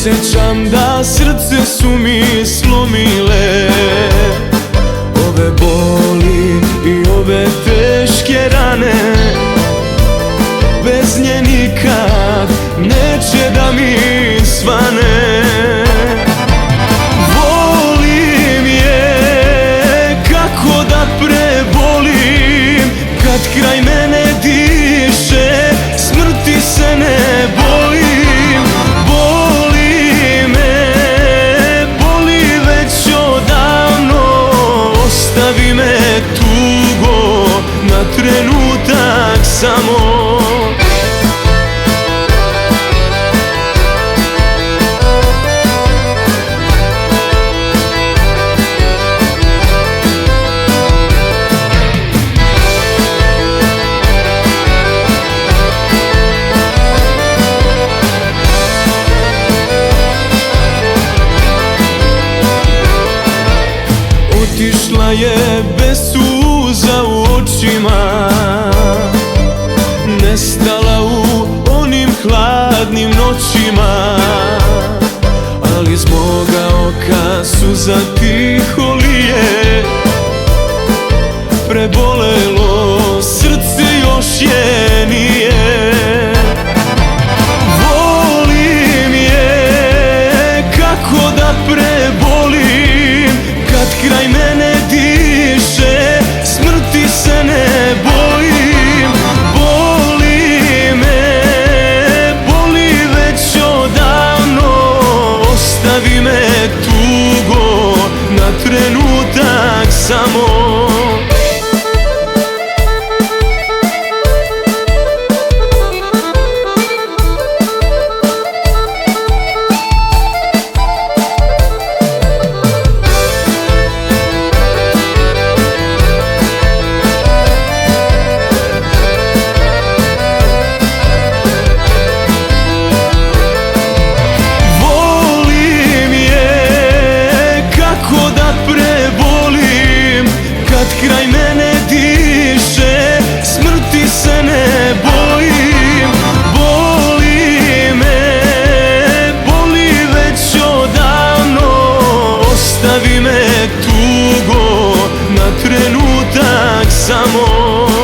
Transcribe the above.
osjećam da srce su mi slomile ove boli i ove teške rane. Bez nje nikad neće da mi svane. Volim je, kako da prebolim, kad kraj mene diše, smrti se ne bojim. Boli me, boli već odavno, ostavi me tugo na trenutak samo. Otišla je bez suza u očima, nestala u onim hladnim noćima, ali iz moga oka suza tiho lije. Prebolelo srce još je nije. Volim je, kako da prebolim, kad kraj mene diše, smrti se ne bojim. Boli me, boli već odavno, ostavi me tugo na trenutak samo. Kraj mene diše, smrti se ne bojim. Boli me, boli već odavno, ostavi me tugo na trenutak samo.